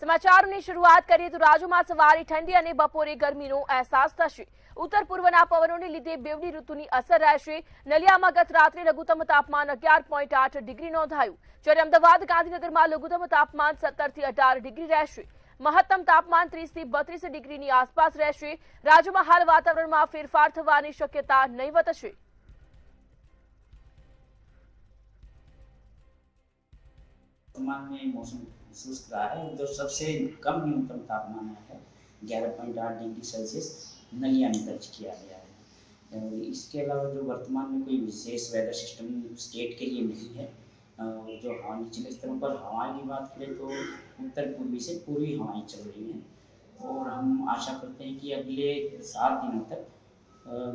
સમાચારોની શરૂઆત કરીએ તો રાજ્યમાં સવારે ઠંડી અને બપોરે ગરમીનો અહેસાસ થશે। ઉત્તર પૂર્વના પવનોને લીધે બેવડી ઋતુની અસર રહેશે। નલિયામાં ગત રાત્રે લઘુત્તમ તાપમાન 11.8 ડિગ્રી નોંધાયું, જ્યારે અમદાવાદ ગાંધીનગરમાં લઘુત્તમ તાપમાન 17 થી 18 ડિગ્રી રહેશે। મહત્તમ તાપમાન 30 થી 32 ડિગ્રીની આસપાસ રહેશે। રાજ્યમાં હાલ વાતાવરણમાં ફેરફાર થવાની શક્યતા નહીવત છે। वर्तमान में मौसम शुष्क रहा है। जो सबसे कम न्यूनतम तापमान है 11.8 डिग्री सेल्सियस नलिया में दर्ज किया गया है। इसके अलावा जो वर्तमान में कोई विशेष वेदर सिस्टम स्टेट के लिए नहीं है। जो हवा निचले स्तरों पर हवाएं की बात करें तो उत्तर पूर्वी से पूर्वी हवाएं चल रही हैं और हम आशा करते हैं कि अगले 7 दिनों तक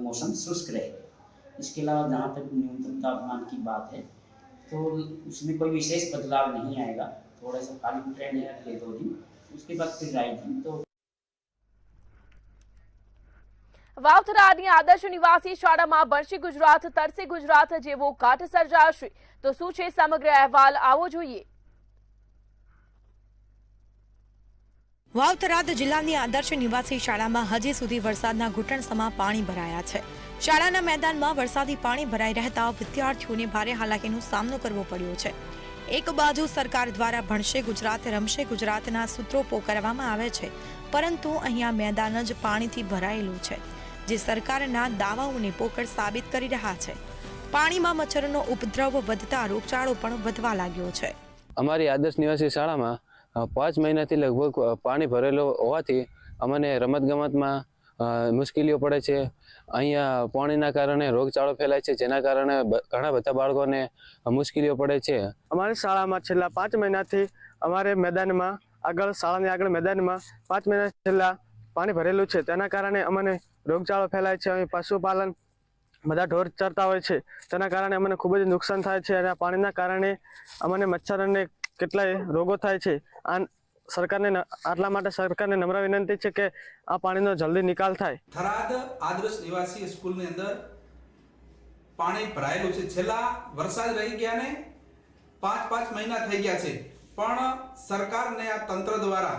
मौसम शुष्क रहेगा। इसके अलावा जहाँ तक न्यूनतम तापमान की बात है तो उसमें कोई विशेष बदलाव नहीं आएगा। थोड़ा सा काली ट्रेंड है अगले 2 दिन, उसके बाद फिर राइजिंग। तो વાવથરાની આદર્શ નિવાસી શાળામાં બનશે ગુજરાત, તરસે ગુજરાત જેવો ઘાટ સર્જાશે। તો શું છે સમગ્ર અહેવાલ, આવો જોઈએ। વાવથરાદ જિલ્લાની આદર્શ નિવાસી શાળામાં હજી સુધી વરસાદના ઘૂંટણસમા પાણી ભરાયા છે। શાળાના મેદાનમાં વરસાદી પાણી ભરાઈ રહેતા વિદ્યાર્થીઓને ભારે હાલાકીનો સામનો કરવો પડ્યો છે। એક બાજુ સરકાર દ્વારા ભણશે ગુજરાત, રમશે ગુજરાતના સૂત્રો પોકારવામાં આવે છે, પરંતુ અહીંયા મેદાન જ પાણીથી ભરાયેલું છે, જે સરકારના દાવાઓને પોકળ સાબિત કરી રહ્યા છે। પાણીમાં મચ્છરનો ઉપદ્રવ વધતા રોગચાળો પણ વધવા લાગ્યો છે। અમારી આદર્શ નિવાસી શાળામાં 5 મહિનાથી લગભગ પાણી ભરેલું હોવાથી અમને રમતગમતમાં મુશ્કેલીઓ પડે છે। અહીંયા પાણીના કારણે રોગચાળો ફેલાય છે, જેના કારણે ઘણા બધા બાળકોને મુશ્કેલીઓ પડે છે। અમારી શાળામાં છેલ્લા 5 મહિનાથી અમારે મેદાનમાં શાળાની આગળ મેદાનમાં 5 મહિના છેલ્લા પાણી ભરેલું છે, તેના કારણે અમને રોગચાળો ફેલાય છે। અહીં પશુપાલન બધા ઢોર ચરતા હોય છે, તેના કારણે અમને ખૂબ જ નુકસાન થાય છે અને આ પાણીના કારણે અમને મચ્છર અને કેટલાય રોગો થાય છે। આ સરકારને આટલા માટે સરકારને નમ્ર વિનંતી છે કે આ પાણીનો જલ્દી નિકાલ થાય। થરાદ આદર્શ નિવાસી સ્કૂલની અંદર પાણી ભરાયેલું છે। છેલ્લા વરસાદ રહી ગયા ને 5 મહિના થઈ ગયા છે, પણ સરકારને આ તંત્ર દ્વારા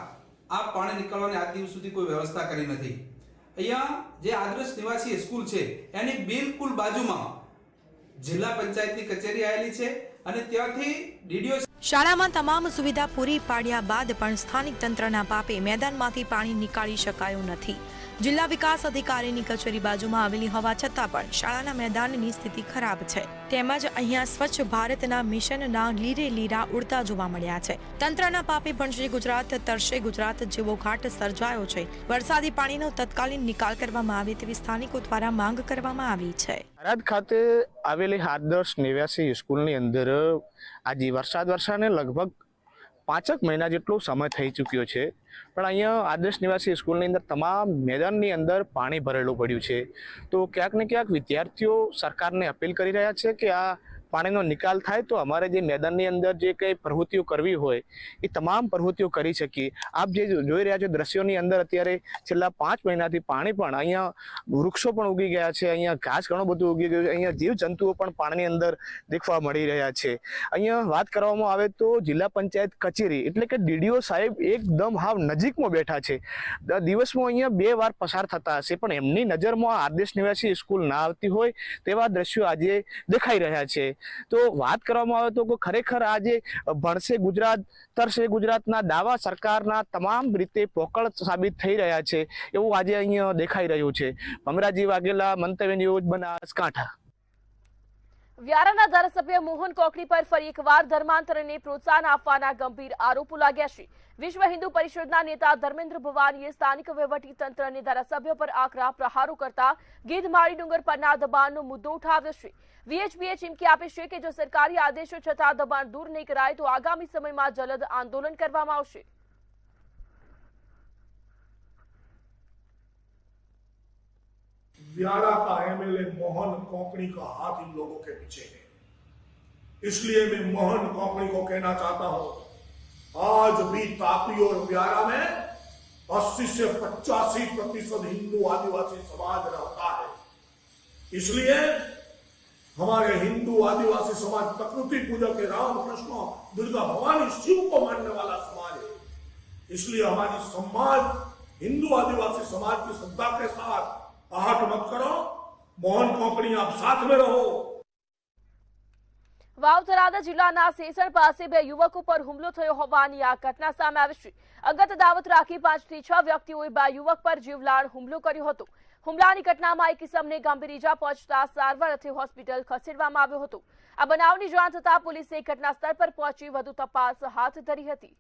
આ પાણી નીકળવાની આજ દિવસ સુધી કોઈ વ્યવસ્થા કરી નથી। અહીંયા જે આદર્શ નિવાસી સ્કૂલ છે એની બિલકુલ બાજુમાં જિલ્લા પંચાયતની કચેરી આવેલી છે અને ત્યાંથી ડીડીઓ શાળામાં તમામ સુવિધા પૂરી પાડ્યા બાદ પણ સ્થાનિક તંત્રના પાપે મેદાનમાંથી પાણી નીકાળી શકાયું નથી। જિલ્લા વિકાસ અધિકારીની કચેરી બાજુમાં આવેલી હોવા છતાં પણ શાળાના મેદાનની સ્થિતિ ખરાબ છે, તેમજ અહીંયા સ્વચ્છ ભારતના મિશનના લીરે લીરા ઉડતા જોવા મળ્યા છે। તંત્રના પાપે ભણશે ગુજરાત, તરશે ગુજરાત જેવો ઘાટ સર્જાયો છે। વરસાદી પાણીનો તત્કાલીન નિકાલ કરવામાં આવે તેવી સ્થાનિકો દ્વારા માંગ કરવામાં આવી છે। થરાદ ખાતે આવેલી આદર્શ નિવાસી સ્કૂલની અંદર આજે વરસાદને લગભગ 5 મહિના જેટલો સમય થઈ ચૂક્યો છે, પણ અહીંયા આદર્શ નિવાસી સ્કૂલની અંદર તમામ મેદાનની અંદર પાણી ભરેલું પડ્યું છે। તો ક્યાંક ને ક્યાંક વિદ્યાર્થીઓ સરકારને અપીલ કરી રહ્યા છે કે આ પાણીનો નિકાલ થાય તો અમારે જે મેદાનની અંદર જે કંઈ પ્રવૃત્તિઓ કરવી હોય એ તમામ પ્રવૃત્તિઓ કરી શકીએ। આપ જે જોઈ રહ્યા છો દ્રશ્યોની અંદર અત્યારે છેલ્લા 5 મહિનાથી પાણી પણ અહીંયા વૃક્ષો પણ ઉગી ગયા છે, અહીંયા ઘાસ ઘણું બધું ઉગી ગયું છે, અહીંયા જીવજંતુઓ પણ પાણીની અંદર દેખવા મળી રહ્યા છે। અહીંયા વાત કરવામાં આવે તો જિલ્લા પંચાયત કચેરી એટલે કે ડીડીઓ સાહેબ એકદમ હાવ નજીકમાં બેઠા છે। દિવસમાં અહીંયા 2 વાર પસાર થતા હશે, પણ એમની નજરમાં આદર્શ નિવાસી સ્કૂલ ના આવતી હોય તેવા દ્રશ્યો આજે દેખાઈ રહ્યા છે। તો વાત કરવામાં આવે તો ખરેખર આજે ભણશે ગુજરાત, તરશે ગુજરાતના દાવા સરકારના તમામ રીતે પોકળ સાબિત થઈ રહ્યા છે એવું આજે અહીંયા દેખાઈ રહ્યું છે। ભમરાજી વાઘેલા, મંતવ્ય ન્યૂઝ, બનાસકાંઠા। વ્યારાના ધારાસભ્ય મોહન કોકણી પર ફરી એકવાર ધર્માંતરને પ્રોત્સાહન આપવાના ગંભીર આરોપો લાગ્યા છે। વિશ્વ હિન્દુ પરિષદના નેતા ધર્મેન્દ્ર ભવાનીએ સ્થાનિક વહીવટીતંત્ર અને ધારાસભ્ય પર આકરા પ્રહારો કરતા ગીધમાળી ડુંગર પરના દબાણનો મુદ્દો ઉઠાવ્યો છે। વીએચપીએ ચીમકી આપી છે કે જો સરકારી આદેશો છતાં દબાણ દૂર નહીં કરાય તો આગામી સમયમાં જલદ આંદોલન કરવામાં આવશે। व्यारा का एमएलए मोहन कोकणी का हाथ इन लोगों के पीछे है, इसलिए मैं मोहन कोकणी को कहना चाहता हूं, आज भी तापी और व्यारा में 80 से 85% हिंदू आदिवासी समाज रहता है। इसलिए हमारे हिंदू आदिवासी समाज, प्रकृति पूजक के राम कृष्ण दुर्गा भवानी शिव को मानने वाला समाज है। इसलिए हमारी समाज, हिंदू आदिवासी समाज की श्रद्धा के साथ आहट मत करो। मोहन कोंकणी, आप साथ में रहो। વાવ-થરાદ જિલ્લાના સેસણ પાસે બે યુવકો પર હુમલો થયો હોવાની આ ઘટના સામે આવી છે. અંગત દાવત રાખી 5 થી 6 વ્યક્તિઓએ બે યુવક પર જીવલાણ હુમલો કર્યો હતો. હુમલાની ઘટનામાં એક ઇસમને ગંભીર ઈજા પહોંચતા સારવાર અર્થે હોસ્પિટલ ખસેડવામાં આવ્યો હતો. આ બનાવની જાણ થતાં પોલીસે ઘટના સ્થળ પર પહોંચી વધુ તપાસ હાથ ધરી હતી.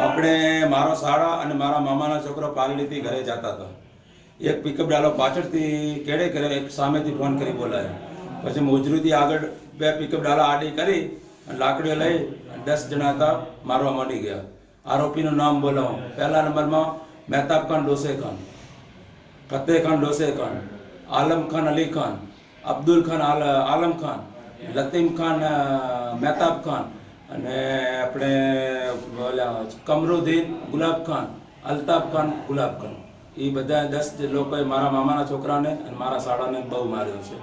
આપણે મારો શાળા અને મારા મામાના છોકરો પાલડીથી ઘરે જતા હતા. એક પિકઅપ ડાલો પાછળથી કેડે કરે, એક સામેથી ફોન કરી બોલાયો. પછી મોજરૂથી આગળ બે પિકઅપ ડાલા આડી કરી લાકડીઓ લઈ 10 જણા હતા મારવા માંડી ગયા. આરોપીનું નામ બોલાવો. પહેલા નંબરમાં મહેતાબ ખાન ડોસે ખાન, ફતેહ ખાન ડોસે ખાન, આલમ ખાન અલી ખાન, અબ્દુલ ખાન આલમ ખાન, લતીમ ખાન મહેતાબ ખાન અને આપણે કમરુદ્દીન ગુલાબ ખાન, અલ્તાફ ખાન ગુલાબ ખાન, એ બધા 10 લોકોએ મારા મામાના છોકરાને અને મારા શાળાને બહુ માર્યો છે.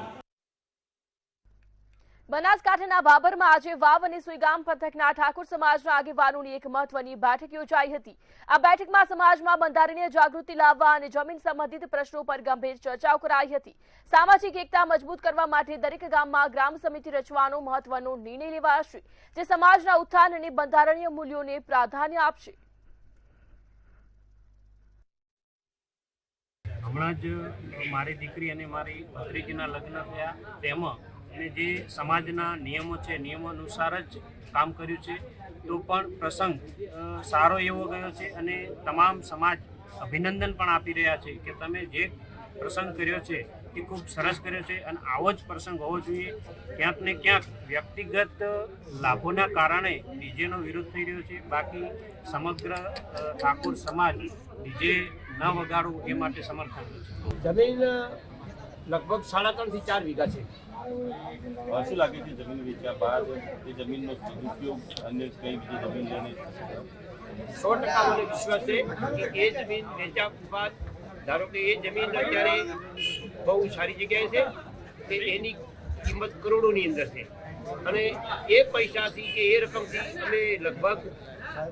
બનાસકાંઠાના બાબરમાં આજે વાવ અને સુઈગામ પંથકના ઠાકોર સમાજના આગેવાનોની એક મહત્વની બેઠક યોજાઈ હતી. આ બેઠકમાં સમાજમાં બંધારણીય જાગૃતિ લાવવા અને જમીન સંબંધિત પ્રશ્નો પર ગંભીર ચર્ચાઓ કરાઈ હતી. સામાજિક એકતા મજબૂત કરવા માટે દરેક ગામમાં ગ્રામ સમિતિ રચવાનો મહત્વનો નિર્ણય લેવાશે, જે સમાજના ઉત્થાન અને બંધારણીય મૂલ્યોને પ્રાધાન્ય આપશે. હમણાં જ મારી દીકરી અને મારી ભત્રીજીના લગ્ન થયા. તેમાં અને જે સમાજના નિયમો છે, નિયમો અનુસાર જ કામ કર્યું છે. તો પણ પ્રસંગ સારો એવો ગયો છે અને તમામ સમાજ અભિનંદન પણ આપી રહ્યા છે કે તમે જે પ્રસંગ કર્યો છે એ ખૂબ સરસ કર્યો છે અને આવો જ પ્રસંગ હોવો જોઈએ. ક્યાંક ને ક્યાંક વ્યક્તિગત લાભોના કારણે ડીજેનો વિરોધ થઈ રહ્યો છે. બાકી સમગ્ર ઠાકોર સમાજ ડીજે ન વગાડવું એ માટે સમર્થન છે. જમીન લગભગ 3.5 થી 4 વીઘા છે. શું લાગે છે જમીન વેચ્યા બાદ એ જમીનનો સદુપયોગ અન્ય કઈ બીજી જમીન લઈને 100% મને વિશ્વાસ છે કે એ જમીન વેચ્યા બાદ, ધારો કે એ જમીન અત્યારે બહુ સારી જગ્યાએ છે, તે એની કિંમત કરોડોની અંદર છે અને એ પૈસાથી કે એ રકમથી અમે લગભગ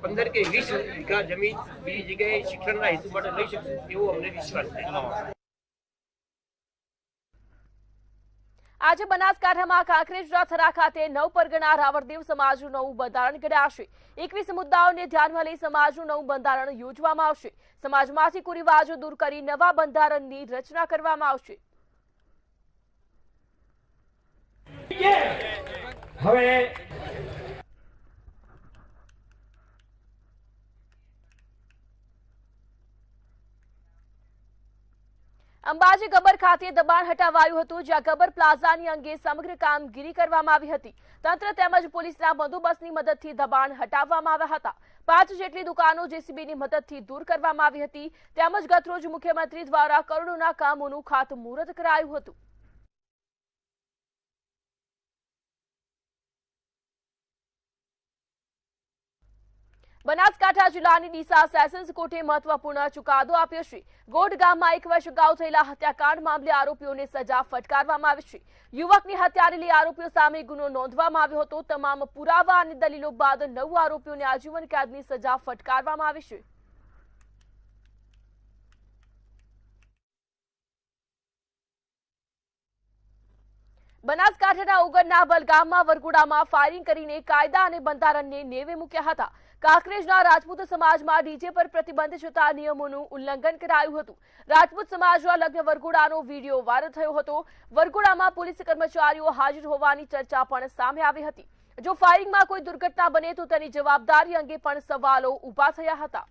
15 કે 20 વીઘા જમીન બીજી જગ્યાએ શિક્ષણના હેતુ માટે લઈ શકશું એવો અમને વિશ્વાસ છે. આજે બનાસકાંઠામાં કાંકરેજના થરા ખાતે નવ પરગણા રાવળદેવ સમાજનું નવું બંધારણ ઘડાશે. 21 મુદ્દાઓને ધ્યાનમાં લઈ સમાજનું નવું બંધારણ યોજવામાં આવશે. સમાજમાંથી કુરિવાજો દૂર કરી નવા બંધારણની રચના કરવામાં આવશે. હવે અંબાજી ગબ્બર ખાતે દબાણ હટાવાયું હતું, જ્યાં ગબ્બર પ્લાઝાની અંગે સમગ્ર કામગીરી કરવામાં આવી હતી. તંત્ર તેમજ પોલીસના બંદોબસ્તની મદદથી દબાણ હટાવવામાં આવ્યા હતા. 5 જેટલી દુકાનો જેસીબીની મદદથી દૂર કરવામાં આવી હતી. તેમજ ગતરોજ મુખ્યમંત્રી દ્વારા કરોડોના કામોનું ખાતમુહૂર્ત કરાયું હતું. બનાસકાંઠા જિલ્લાની ડીસા સેશન્સ કોર્ટે મહત્વપૂર્ણ ચુકાદો આપ્યો છે. ગોઢ ગામમાં 1 વર્ષ અગાઉ થયેલા હત્યાકાંડ મામલે આરોપીઓને સજા ફટકારવામાં આવી છે. યુવકની હત્યાને લઈ આરોપીઓ સામે ગુનો નોંધવામાં આવ્યો હતો. તમામ પુરાવા અને દલીલો બાદ 9 આરોપીઓને આજીવન કેદની સજા ફટકારવામાં આવી છે. બનાસકાંઠાના ઉગરના બલગામમાં વરઘોડામાં ફાયરિંગ કરીને કાયદા અને બંધારણને નેવે મૂક્યા હતા. કાંકરેજના રાજપૂત સમાજમાં ડીજે પર પ્રતિબંધ છતાં નિયમોનું ઉલ્લંઘન કરાયું હતું. રાજપૂત સમાજના લગ્ન વરઘોડાનો વીડિયો વાયરલ થયો હતો. વરઘોડામાં પોલીસ કર્મચારીઓ હાજર હોવાની ચર્ચા પણ સામે આવી હતી. જો ફાયરિંગમાં કોઈ દુર્ઘટના બને તો તેની જવાબદારી અંગે પણ સવાલો ઊભા થયા હતા.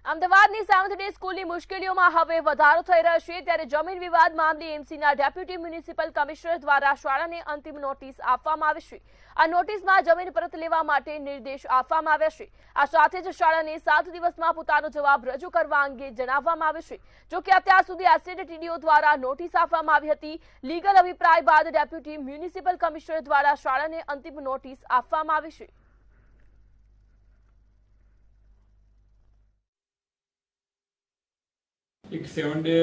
અમદાવાદની સેવન્થ ડે સ્કૂલની મુશ્કેલીઓમાં હવે વધારો થઈ રહ્યો છે, ત્યારે જમીન વિવાદ મામલે એમસીના ડેપ્યુટી મ્યુનિસિપલ કમિશનર દ્વારા શાળાને અંતિમ નોટિસ આપવામાં આવી છે. આ નોટિસમાં જમીન પરત લેવા માટે નિર્દેશ આપવામાં આવ્યા છે. આ સાથે જ શાળાને 7 દિવસમાં પોતાનો જવાબ રજૂ કરવા અંગે જણાવવામાં આવ્યું છે. જોકે અત્યાર સુધી એસેટ ટીડીઓ દ્વારા નોટિસ આપવામાં આવી હતી. લીગલ અભિપ્રાય બાદ ડેપ્યુટી મ્યુનિસિપલ કમિશનર દ્વારા શાળાને અંતિમ નોટિસ આપવામાં આવી છે. એક 7 ડે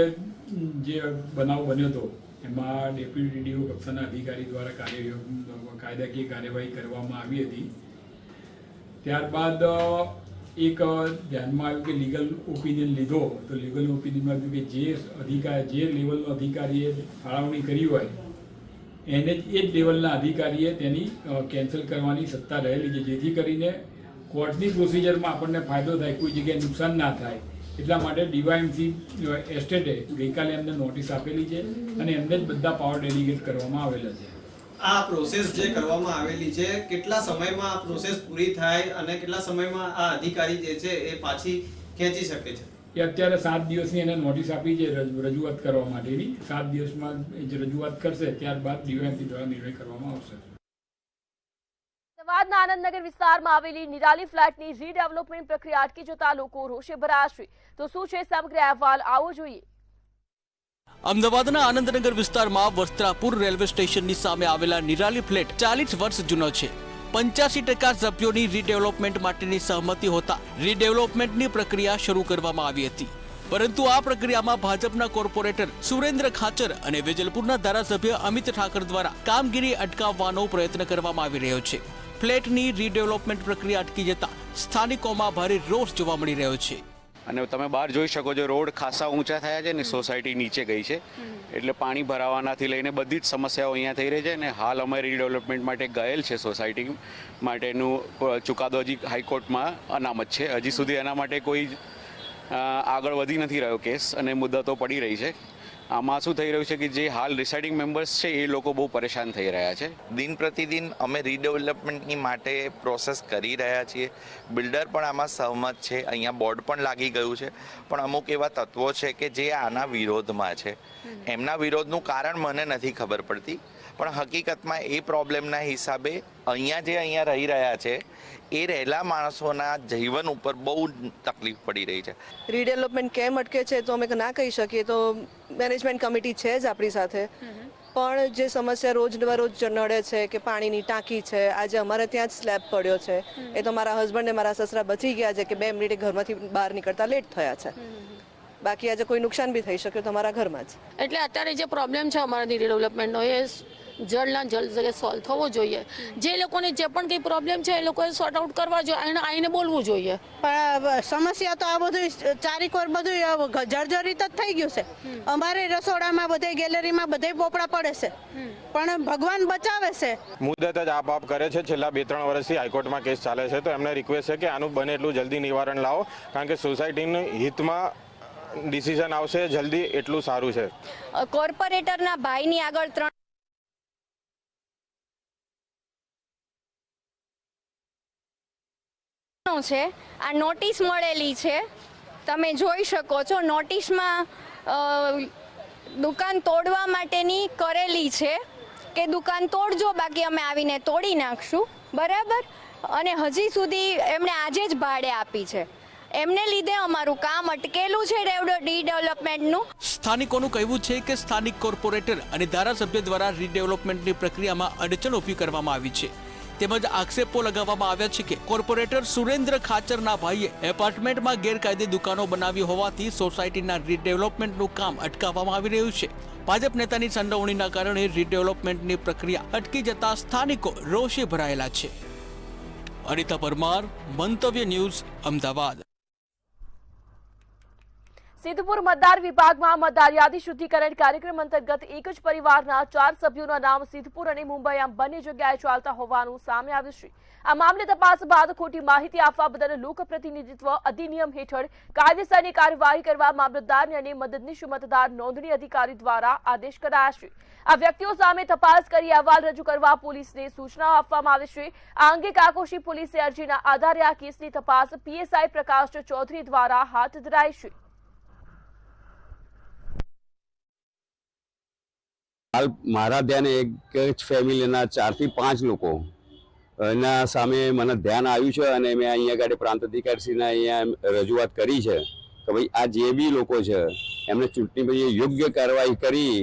જે બનાવ બન્યો હતો એમાં ડેપ્યુટી ડીડીઓ કક્ષાના અધિકારી દ્વારા કાયદાકીય કાર્યવાહી કરવામાં આવી હતી. ત્યારબાદ એક ધ્યાનમાં આવ્યું કે લીગલ ઓપિનિયન લીધો, તો લીગલ ઓપિનિયનમાં આવ્યું કે જે લેવલનો અધિકારીએ ફાળવણી કરી હોય એને જ એ જ લેવલના અધિકારીએ તેની કેન્સલ કરવાની સત્તા રહેલી છે, જેથી કરીને કોર્ટની પ્રોસિજરમાં આપણને ફાયદો થાય, કોઈ જગ્યાએ નુકસાન ના થાય. એટલા માટે ડીવાયએમસી એસ્ટેટે ગઈકાલે એમને નોટિસ આપેલી છે અને એમને જ બધા પાવર ડેલિગેટ કરવામાં આવેલા છે. આ પ્રોસેસ જે કરવામાં આવેલી છે, કેટલા સમયમાં આ પ્રોસેસ પૂરી થાય અને કેટલા સમયમાં આ અધિકારી જે છે એ પાછી ખેંચી શકે છે? એ અત્યારે 7 દિવસની એને નોટિસ આપી છે રજૂઆત કરવા માટેની. 7 દિવસમાં જે રજૂઆત કરશે ત્યારબાદ ડીવાયએમસી દ્વારા નિર્ણય કરવામાં આવશે. અમદાવાદના આનંદનગર વિસ્તારમાં આવેલી નિરાલી ફ્લેટની રીડેવલપમેન્ટ પ્રક્રિયા અટકી જતા લોકો રોષે ભરાશે. તો શું છે સમગ્ર અહેવાલ, આવો જોઈએ. અમદાવાદના આનંદનગર વિસ્તારમાં વસ્ત્રાપુર રેલવે સ્ટેશનની સામે આવેલા નિરાલી ફ્લેટ 40 વર્ષ જૂનો છે. 85% સભ્યોની રીડેવલપમેન્ટ માટેની સહમતિ હોતા રીડેવલપમેન્ટની પ્રક્રિયા શરૂ કરવામાં આવી હતી. પરંતુ આ પ્રક્રિયામાં ભાજપના કોર્પોરેટર સુરેન્દ્ર ખાચર અને વેજલપુરના ધારાસભ્ય અમિત ઠાકર દ્વારા કામગીરી અટકાવવાનો પ્રયત્ન કરવામાં આવી રહ્યો છે. ફ્લેટની રીડેવલપમેન્ટ પ્રક્રિયા અટકી જતા સ્થાનિકોમાં ભારે રોષ જોવા મળી રહ્યો છે. અને તમે બહાર જોઈ શકો છો, રોડ ખાસા ઊંચા થયા છે ને સોસાયટી નીચે ગઈ છે, એટલે પાણી ભરાવાનાથી લઈને બધી જ સમસ્યાઓ અહીંયા થઈ રહી છે. અને હાલ અમે રીડેવલપમેન્ટ માટે ગયેલ છે, સોસાયટી માટેનું ચુકાદો હજી હાઈકોર્ટમાં અનામત છે. હજી સુધી એના માટે કોઈ આગળ વધી નથી રહ્યો કેસ, અને મુદ્દતો પડી રહી છે. આમાં શું થઈ રહ્યું છે કે જે હાલ રિસાઇડિંગ મેમ્બર્સ છે એ લોકો બહુ પરેશાન થઈ રહ્યા છે. દિન પ્રતિદિન અમે રીડેવલપમેન્ટની માટે પ્રોસેસ કરી રહ્યા છીએ. બિલ્ડર પણ આમાં સહમત છે, અહીંયા બોર્ડ પણ લાગી ગયું છે. પણ અમુક એવા તત્વો છે કે જે આના વિરોધમાં છે. એમના વિરોધનું કારણ મને નથી ખબર પડતી, પણ હકીકતમાં એ પ્રોબ્લેમના હિસાબે અહીંયા રહી રહ્યા છે એ રહેલા માણસોના જીવન ઉપર બહુ તકલીફ પડી રહી છે. રીડેવલપમેન્ટ કેમ અટકે છે તો અમે ના કહી શકીએ, તો મેનેજમેન્ટ કમિટી છે જ આપણી સાથે. પણ જે સમસ્યા રોજ નડે છે કે પાણીની ટાંકી છે, આજે અમારે ત્યાં જ સ્લેબ પડ્યો છે, એ તો મારા હસબન્ડ ને મારા સસરા બચી ગયા છે કે 2 મિનિટે ઘરમાંથી બહાર નીકળતા લેટ થયા છે. બાકી આજે કોઈ નુકસાન બી થઈ શક્યું તમારા ઘરમાં જ. એટલે અત્યારે જે પ્રોબ્લેમ છે અમારા રીડેવલપમેન્ટનો એ જલ્દના જલ્દ સોલ્વ થવો જોઈએ. જે લોકોને જે પણ કંઈ પ્રોબ્લેમ છે એ લોકોએ સોર્ટ આઉટ કરવા જોઈએ, એને આવીને બોલવું જોઈએ. પણ સમસ્યા તો આ બધું ચારીકોર બધું જર્જરિત જ થઈ ગયું છે. અમારે રસોડામાં બધે ગેલેરીમાં બધે પોપડા પડે છે, પણ ભગવાન બચાવે છે. મુદત જ આપ કરે છે. છેલ્લા 2-3 વર્ષથી હાઈકોર્ટમાં કેસ ચાલે છે, તો એમને રિક્વેસ્ટ છે કે આનું બને એટલું જલ્દી નિવારણ લાવો, કારણ કે સોસાયટીના હિતમાં ડિસિઝન આવશે જલ્દી એટલું સારું છે. કોર્પોરેટરના ભાઈની આગળ 3 છે આ નોટિસ મળેલી છે, તમે જોઈ શકો છો. નોટિસમાં દુકાન તોડવા માટેની કરેલી છે કે દુકાન તોડજો, બાકી અમે આવીને તોડી નાખશું, બરાબર. અને હજી સુધી એમણે આજે જ ભાડે આપી છે. એમને લીધે અમારું કામ અટકેલું છે રીડેવલપમેન્ટનું. સ્થાનિકોનું કહેવું છે કે સ્થાનિક કોર્પોરેટર અને ધારાસભ્ય દ્વારા રીડેવલપમેન્ટની પ્રક્રિયામાં અડચણ ઊભી કરવામાં આવી છે. તેમજ આક્ષેપો લગાવવામાં આવ્યા છે કે કોર્પોરેટર સુરેન્દ્ર ખાચરના ભાઈએ એપાર્ટમેન્ટમાં ગેરકાયદે દુકાનો બનાવી હોવાથી સોસાયટીના રીડેવલપમેન્ટનું કામ અટકાવવામાં આવી રહ્યું છે. ભાજપ નેતાની સંડોવણીના કારણે રીડેવલપમેન્ટની પ્રક્રિયા અટકી જતા સ્થાનિકો રોષે ભરાયેલા છે. અનિતા પરમાર, મંતવ્ય ન્યૂઝ, અમદાવાદ. સિદ્ધપુર મતદાર વિભાગમાં મતદાર યાદી શુદ્ધિકરણ કાર્યક્રમ અંતર્ગત એક જ પરિવારના 4 સભ્યોના નામ સિદ્ધપુર અને મુંબઈ આમ બંને જગ્યાએ ચાલતા હોવાનું સામે આવ્યું છે. આ મામલે તપાસ બાદ ખોટી માહિતી આપવા બદલ લોકપ્રતિનિધિત્વ અધિનિયમ હેઠળ કાયદેસરની કાર્યવાહી કરવા મામલતદારને અને મદદનીશ મતદાર નોંધણી અધિકારી દ્વારા આદેશ કરાયા છે. આ વ્યક્તિઓ સામે તપાસ કરી અહેવાલ રજૂ કરવા પોલીસને સૂચનાઓ આપવામાં આવી છે. આ અંગે કાકોશી પોલીસે અરજીના આધારે આ કેસની તપાસ પીએસઆઈ પ્રકાશ ચૌધરી દ્વારા હાથ ધરાઈ છે. હાલ મારા ધ્યાને એક જ ફેમિલીના 4 થી 5 લોકો એના સામે મને ધ્યાન આવ્યું છે, અને મેં અહીંયા ગાડી પ્રાંત અધિકારીશ્રીને અહીંયા રજૂઆત કરી છે કે ભાઈ આ જે બી લોકો છે એમને ચૂંટણી પછી યોગ્ય કાર્યવાહી કરી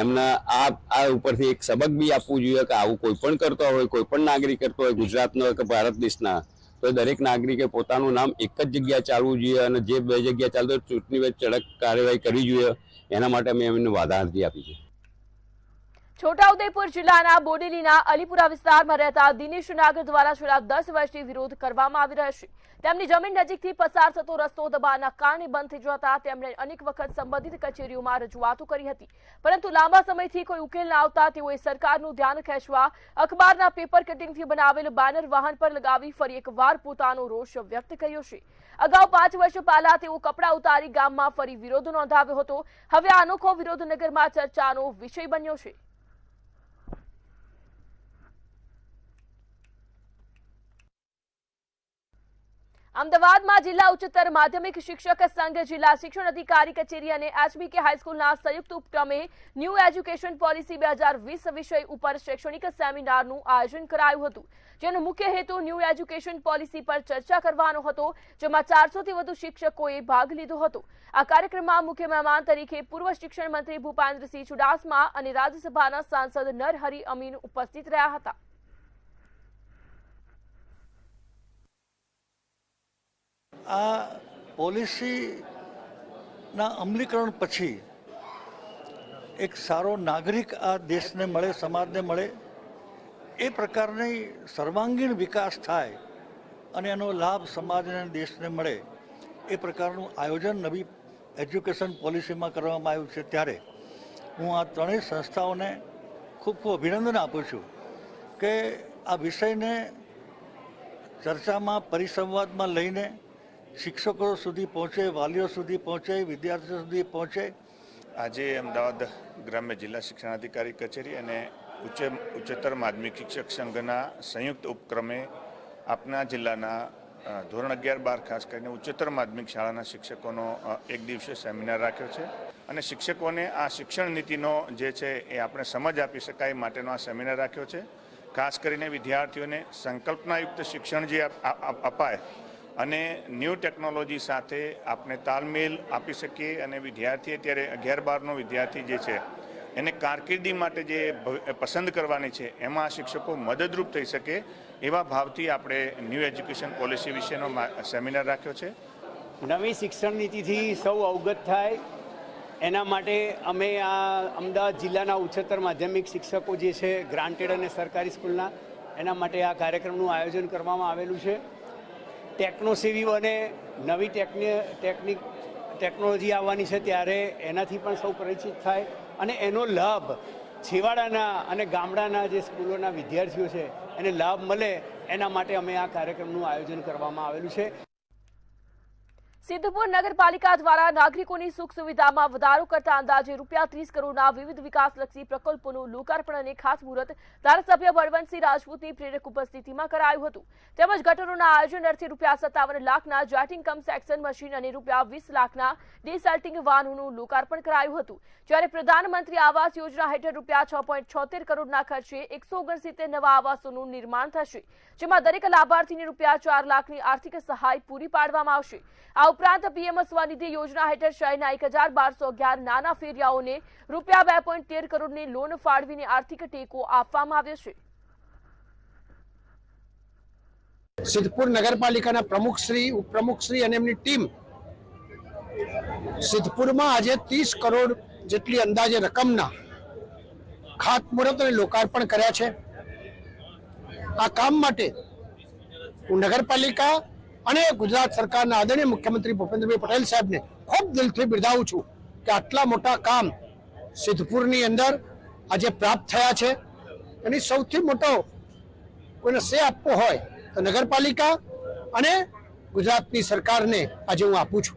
એમના આ ઉપરથી એક સબક બી આપવું જોઈએ કે આવું કોઈ પણ કરતો હોય, કોઈ પણ નાગરિક કરતો હોય ગુજરાતનો કે ભારત દેશના, તો દરેક નાગરિકે પોતાનું નામ એક જ જગ્યાએ ચાલવું જોઈએ અને જે 2 જગ્યાએ ચાલતો ચૂંટણી વચ્ચે કડક કાર્યવાહી કરવી જોઈએ. એના માટે અમે એમને વાધા અરજી આપી છે. છોટાઉદેપુર જિલ્લાના બોડેલીના અલીપુરા વિસ્તારમાં રહેતા દિનેશ નાગર દ્વારા છેલ્લા 10 વર્ષથી વિરોધ કરવામાં આવી રહ્યો છે. તેમની જમીન નજીકથી પસાર થતો રસ્તો દબાણના કારણે બંધ થઈ જતા તેમણે અનેક વખત સંબંધિત કચેરીઓમાં રજૂઆતો કરી હતી, પરંતુ લાંબા સમયથી કોઈ ઉકેલ ન આવતા તેઓએ સરકારનું ધ્યાન ખેંચવા અખબારના પેપર કટિંગથી બનાવેલ બેનર વાહન પર લગાવી ફરી એકવાર પોતાનો રોષ વ્યક્ત કર્યો છે. અગાઉ 5 વર્ષ પહેલા તેઓ કપડા ઉતારી ગામમાં ફરી વિરોધ નોંધાવ્યો હતો. હવે આ અનોખો વિરોધ નગરમાં ચર્ચાનો વિષય બન્યો છે. અમદાવાદમાં જિલ્લા ઉચ્ચતર માધ્યમિક શિક્ષક સંઘ, જિલ્લા શિક્ષણ અધિકારી કચેરી અને HBK હાઈસ્કૂલના સંયુક્ત ઉપક્રમે ન્યૂ એજ્યુકેશન પોલિસી 2020 વિષય ઉપર શૈક્ષણિક સેમિનારનું આયોજન કરાયું હતું, જેનો મુખ્ય હેતુ ન્યૂ એજ્યુકેશન પોલિસી પર ચર્ચા કરવાનો હતો, જેમાં 400થી વધુ શિક્ષકોએ ભાગ લીધો હતો. આ કાર્યક્રમમાં મુખ્ય મહેમાન તરીકે પૂર્વ શિક્ષણ મંત્રી ભૂપેન્દ્રસિંહ ચુડાસમા અને રાજ્યસભાના સાંસદ નરહરી અમીન ઉપસ્થિત રહ્યા હતા. આ પોલિસીના અમલીકરણ પછી એક સારો નાગરિક આ દેશને મળે, સમાજને મળે, એ પ્રકારની સર્વાંગીણ વિકાસ થાય અને એનો લાભ સમાજને, દેશને મળે, એ પ્રકારનું આયોજન નવી એજ્યુકેશન પોલિસીમાં કરવામાં આવ્યું છે. ત્યારે હું આ ત્રણેય સંસ્થાઓને ખૂબ ખૂબ અભિનંદન આપું છું કે આ વિષયને ચર્ચામાં, પરિસંવાદમાં લઈને શિક્ષકો સુધી પહોંચે, વાલીઓ સુધી પહોંચે, વિદ્યાર્થીઓ સુધી પહોંચે. આજે અમદાવાદ ગ્રામ્ય જિલ્લા શિક્ષણાધિકારી કચેરી અને ઉચ્ચતર માધ્યમિક શિક્ષક સંઘના સંયુક્ત ઉપક્રમે આપના જિલ્લાના ધોરણ 11-12 ખાસ કરીને ઉચ્ચતર માધ્યમિક શાળાના શિક્ષકોનો એક દિવસીય સેમિનાર રાખ્યો છે અને શિક્ષકોને આ શિક્ષણ નીતિનો જે છે એ આપણે સમજ આપી શકાય માટેનો આ સેમિનાર રાખ્યો છે. ખાસ કરીને વિદ્યાર્થીઓને સંકલ્પનાયુક્ત શિક્ષણ જે અપાય અને ન્યૂ ટેકનોલોજી સાથે આપણે તાલમેલ આપી શકીએ અને વિદ્યાર્થી અત્યારે 11-12નો વિદ્યાર્થી જે છે એને કારકિર્દી માટે જે પસંદ કરવાની છે એમાં આ શિક્ષકો મદદરૂપ થઈ શકે એવા ભાવથી આપણે ન્યૂ એજ્યુકેશન પોલિસી વિશેનો સેમિનાર રાખ્યો છે. નવી શિક્ષણ નીતિથી સૌ અવગત થાય એના માટે અમે આ અમદાવાદ જિલ્લાના ઉચ્ચતર માધ્યમિક શિક્ષકો જે છે ગ્રાન્ટેડ અને સરકારી સ્કૂલના, એના માટે આ કાર્યક્રમનું આયોજન કરવામાં આવેલું છે. ટેકનોસેવી અને નવી ટેકનોલોજી આવવાની છે ત્યારે એનાથી પણ સૌ પરિચિત થાય અને એનો લાભ છેવાડાના અને ગામડાના જે સ્કૂલોના વિદ્યાર્થીઓ છે એને લાભ મળે એના માટે અમે આ કાર્યક્રમનું આયોજન કરવામાં આવેલું છે. સિદ્ધપુર નગરપાલિકા દ્વારા નાગરિકોની સુખ સુવિધામાં વધારો કરતા અંદાજે ₹30 કરોડના વિવિધ વિકાસલક્ષી પ્રકલ્પોનું લોકાર્પણ અને ખાતમુહૂર્ત ધારાસભ્ય બળવંતસિંહ રાજપૂતની પ્રેરક ઉપસ્થિતિમાં કરાયું હતું. તેમજ ગટરોના આયોજન અર્થે ₹57 લાખના જેટિંગ કમ સેક્શન મશીન અને ₹20 લાખના ડિસલ્ટિંગ વાહનોનું લોકાર્પણ કરાયું હતું. જ્યારે પ્રધાનમંત્રી આવાસ યોજના હેઠળ ₹6.76 કરોડના ખર્ચે 169 નવા આવાસોનું નિર્માણ થશે, જેમાં દરેક લાભાર્થીને ₹4 લાખની આર્થિક સહાય પૂરી પાડવામાં આવશે. આ ઉપરાંત પીએમ સ્વનિધિ યોજના હેઠળ શહેરના 1211 નાના ફેરિયાઓને ₹2.13 કરોડની લોન ફાળવીને આર્થિક ટેકો આપવામાં આવ્યો છે. સિદ્ધપુર નગરપાલિકાના પ્રમુખશ્રી, ઉપપ્રમુખશ્રી અને એમની ટીમ સિદ્ધપુરમાં આજે 30 કરોડ જેટલી અંદાજે રકમના ખાતમુહૂર્ત અને લોકાર્પણ કર્યા છે. આ કામ માટે હું નગરપાલિકા અને ગુજરાત સરકારના આદરણીય મુખ્યમંત્રી ભૂપેન્દ્રભાઈ પટેલ સાહેબને ખૂબ દિલથી બિરદાવું છું કે આટલા મોટા કામ સિદ્ધપુરની અંદર આજે પ્રાપ્ત થયા છે. એની સૌથી મોટો કોઈને શ્રેય આપવો હોય તો નગરપાલિકા અને ગુજરાતની સરકારને આજે હું આપું છું.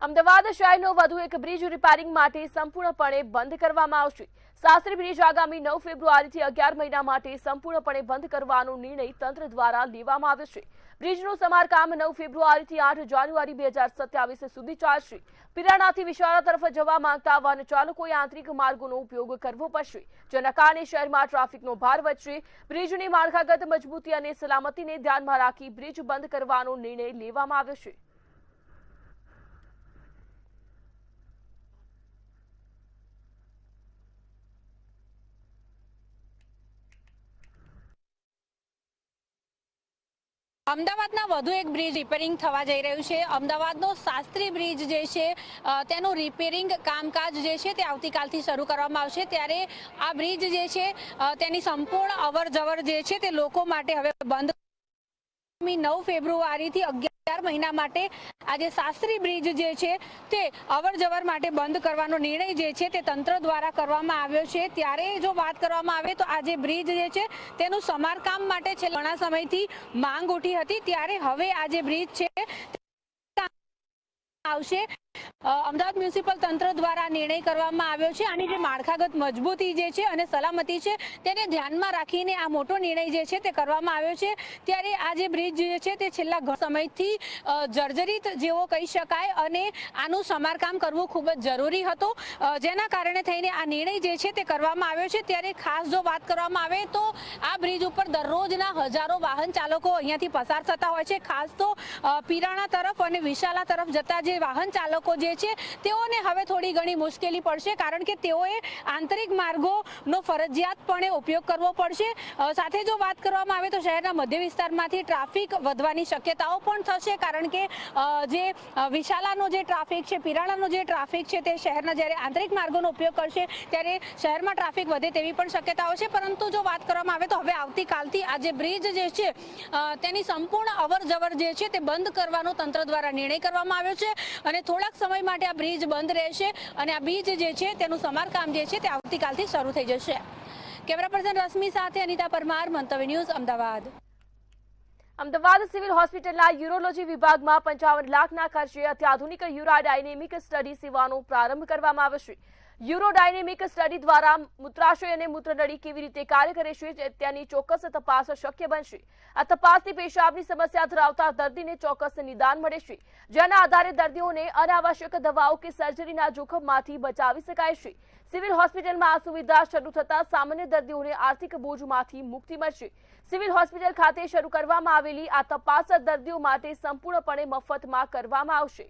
અમદાવાદ શહેરનો વધુ એક બ્રિજ રિપેરિંગ માટે સંપૂર્ણપણે બંધ કરવામાં આવશે. શાસ્ત્રી બ્રિજ આગામી 9 ફેબ્રુઆરીથી 11 મહિના માટે સંપૂર્ણપણે બંધ કરવાનો નિર્ણય તંત્ર દ્વારા લેવામાં આવ્યો છે. બ્રિજનું સમારકામ 9 ફેબ્રુઆરીથી 8 જાન્યુઆરી 2027 સુધી ચાલશે. પિરાણાથી વિશાળા તરફ જવા માંગતા વાહન ચાલકોએ આંતરિક માર્ગોનો ઉપયોગ કરવો પડશે, જેના કારણે શહેરમાં ટ્રાફિકનો ભાર વધશે. બ્રિજની માળખાગત મજબૂતી અને સલામતીને ધ્યાનમાં રાખી બ્રિજ બંધ કરવાનો નિર્ણય લેવામાં આવ્યો છે. અમદાવાદના વધુ એક બ્રિજ રિપેરિંગ થવા જઈ રહ્યું છે. અમદાવાદનો શાસ્ત્રી બ્રિજ જે છે તેનું રિપેરિંગ કામકાજ જે છે તે આવતીકાલથી શરૂ કરવામાં આવશે. ત્યારે આ બ્રિજ જે છે તેની સંપૂર્ણ અવર જવર જે છે તે લોકો માટે હવે બંધ. 9 ફેબ્રુઆરીથી 11 મહિના માટે આજે શાસ્ત્રી બ્રિજ જે છે તે અવર જવર માટે બંધ કરવાનો નિર્ણય જે છે તે તંત્ર દ્વારા કરવામાં આવ્યો છે. ત્યારે જો વાત કરવામાં આવે તો આ જે બ્રિજ જે છે તેનું સમારકામ માટે છેલ્લા ઘણા સમયથી માંગ ઉઠી હતી. ત્યારે હવે આ જે બ્રિજ છે આવશે. અમદાવાદ મ્યુનિસિપલ તંત્ર દ્વારા નિર્ણય કરવામાં આવ્યો છે. આની જે માળખાગત મજબૂતી જે છે અને સલામતી છે તેને ધ્યાનમાં રાખીને આ મોટો નિર્ણય જે છે તે કરવામાં આવ્યો છે. ત્યારે આ જે બ્રિજ જે છે તે છેલ્લા ઘણા સમયથી જર્જરિત જેવો કહી શકાય અને આનું સમારકામ કરવું ખૂબ જ જરૂરી હતું, જેના કારણે થઈને આ નિર્ણય જે છે તે કરવામાં આવ્યો છે. ત્યારે ખાસ જો વાત કરવામાં આવે તો આ બ્રિજ ઉપર દરરોજના હજારો વાહન ચાલકો અહીંયાથી પસાર થતા હોય છે. ખાસ તો પીરાણા તરફ અને વિશાલા તરફ જતા જે વાહન ચાલકો જે છે તેઓને હવે થોડી ઘણી મુશ્કેલી પડશે, કારણ કે તેઓએ આંતરિક માર્ગોનો ફરજિયાતપણે ઉપયોગ કરવો પડશે. સાથે જો વાત કરવામાં આવે તો શહેરના મધ્ય વિસ્તારમાંથી ટ્રાફિક વધવાની શક્યતાઓ પણ થશે, કારણ કે જે વિશાલાનો જે ટ્રાફિક છે, પીરાણાનો જે ટ્રાફિક છે તે શહેરના જ્યારે આંતરિક માર્ગોનો ઉપયોગ કરશે ત્યારે શહેરમાં ટ્રાફિક વધે તેવી પણ શક્યતાઓ છે. પરંતુ જો વાત કરવામાં આવે તો હવે આવતીકાલથી આ જે બ્રિજ જે છે તેની સંપૂર્ણ અવર જવર જે છે તે બંધ કરવાનો તંત્ર દ્વારા નિર્ણય કરવામાં આવ્યો છે અને થોડાક સમય માટે આ બ્રિજ બંધ રહેશે અને આ બ્રિજ જે છે તેનું સમારકામ જે છે તે આવતીકાલથી શરૂ થઈ જશે. કેમેરા પર્સન રશ્મિ સાથે અનિતા પરમાર, મંતવ્ય ન્યૂઝ, અમદાવાદ. અમદાવાદ સિવિલ હોસ્પિટલના યુરોલોજી વિભાગમાં 55 લાખના ખર્ચે અત્યાધુનિક યુરોડાયનેમિક સ્ટડી સેવાનો પ્રારંભ કરવામાં આવશે. યુરોડાયનેમિક સ્ટડી દ્વારા મૂત્રાશય અને મૂત્રનળી કેવી રીતે કાર્ય કરે છે તેની ચોક્કસ તપાસ શક્ય બનશે. આ તપાસથી પેશાબની સમસ્યા ધરાવતા દર્દીને ચોક્કસ નિદાન મળે છે, જેના આધારે દર્દીઓને અનાવશ્યક દવાઓ કે સર્જરીના જોખમમાંથી બચાવી શકાય છે. સિવિલ હોસ્પિટલમાં આ સુવિધા શરૂ થતાં સામાન્ય દર્દીઓને આર્થિક બોજમાંથી મુક્તિ મળશે. સિવિલ હોસ્પિટલ ખાતે શરૂ કરવામાં આવેલી આ તપાસ દર્દીઓ માટે સંપૂર્ણપણે મફતમાં કરવામાં આવશે.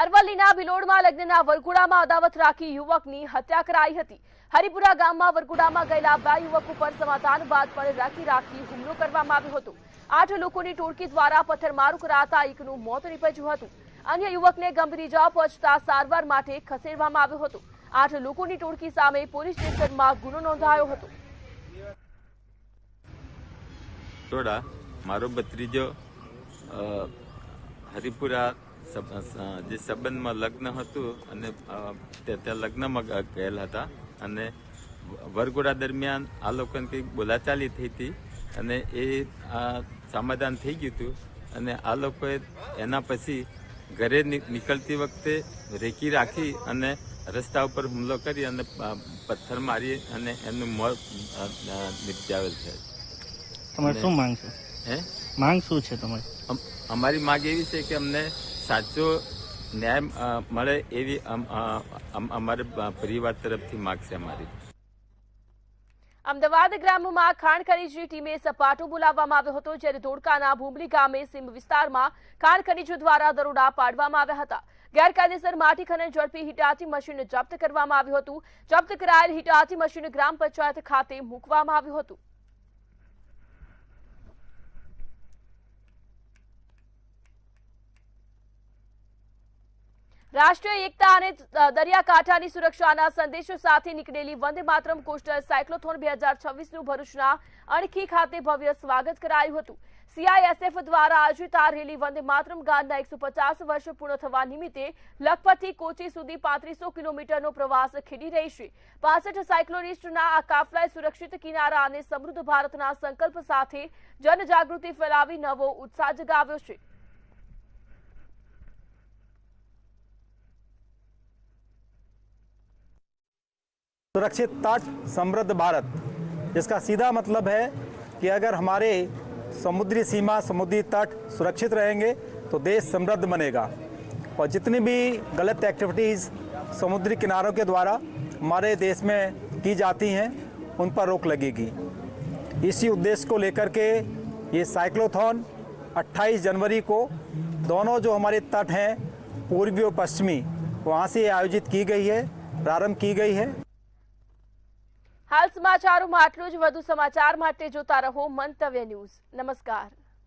અરવલ્લીના ભિલોડમાં લગ્નના વરઘોડામાં અદાવત રાખી યુવકની હત્યા કરાઈ હતી. હરિપુરા ગામમાં વરઘોડામાં ગયેલા 2 યુવક ઉપર સમાધાન બાદ પણ રાખી હુમલો કરવામાં આવ્યો હતો. 8 લોકોની ટોળકી દ્વારા પથ્થરમારો કરાતા એકનું મોત નીપજ્યું હતું. અન્ય યુવકને ગંભીર ઇજા પહોંચતા સારવાર માટે ખસેડવામાં આવ્યો હતો. 8 લોકોની ટોળકી સામે પોલીસ સ્ટેશનમાં ગુનો નોંધાયો હતો. મારો ભત્રીજો હરિપુરા જે સંબંધમાં લગ્ન હતું અને ત્યાં લગ્નમાં ગયેલા હતા અને વરઘોડા દરમિયાન આ લોકોને કંઈક બોલાચાલી થઈ હતી અને એ સમાધાન થઈ ગયું હતું અને આ લોકોએ એના પછી ઘરે નીકળતી વખતે રેકી રાખી અને રસ્તા ઉપર હુમલો કરી અને પથ્થર મારી અને એનું મોત નિપજાવેલ છે. તમારે શું માંગ છે? માંગ શું છે તમારી? અમારી માંગ એવી છે કે અમને સાચો ન્યાય મળે એવી અમારે પરિવાર તરફથી માંગ છે અમારી. અમદાવાદ ગ્રામમાં ખાણ ખનીજની ટીમે સપાટો બોલાવવામાં આવ્યો હતો, જ્યારે ધોળકાના ભૂમલી ગામે સીમ વિસ્તારમાં ખાણ ખનીજો દ્વારા દરોડા પાડવામાં આવ્યા હતા. ગેરકાયદેસર માટી ખનન ઝડપી હિટાચી મશીન જપ્ત કરવામાં આવ્યું હતું. જપ્ત કરાયેલ હિટાચી મશીન ગ્રામ પંચાયત ખાતે મૂકવામાં આવ્યું હતું. રાષ્ટ્રીય એકતા અને દરિયાકાંઠાની સુરક્ષાના સંદેશો સાથે નીકળેલી વંદે માતરમ કોસ્ટલ સાયક્લોથોન 2026નું ભરૂચના અણખી ખાતે ભવ્ય સ્વાગત કરાયું હતું. CISF દ્વારા આયોજિત આ રેલી વંદે માતરમ ગાનના 150 વર્ષ પૂર્ણ થવા નિમિત્તે લખપતથી કોચી સુધી 3500 કિલોમીટરનો પ્રવાસ ખેડી રહી છે. 65 સાયક્લોનિસ્ટના આ કાફલાએ સુરક્ષિત કિનારા અને સમૃદ્ધ ભારતના સંકલ્પ સાથે જનજાગૃતિ ફેલાવી નવો ઉત્સાહ જગાવ્યો છે. सुरक्षित तट समृद्ध भारत, इसका सीधा मतलब है कि अगर हमारे समुद्री सीमा समुद्री तट सुरक्षित रहेंगे तो देश समृद्ध बनेगा और जितनी भी गलत एक्टिविटीज़ समुद्री किनारों के द्वारा हमारे देश में की जाती हैं उन पर रोक लगेगी. इसी उद्देश्य को लेकर के ये साइक्लोथॉन 28 जनवरी को दोनों जो हमारे तट हैं पूर्वी और पश्चिमी वहाँ से आयोजित की गई है, प्रारंभ की गई है। हाल समाचारों में आटલું જ। વધુ સમાચાર માટે જોતા રહો મંતવ્ય ન્યૂઝ। નમસ્કાર।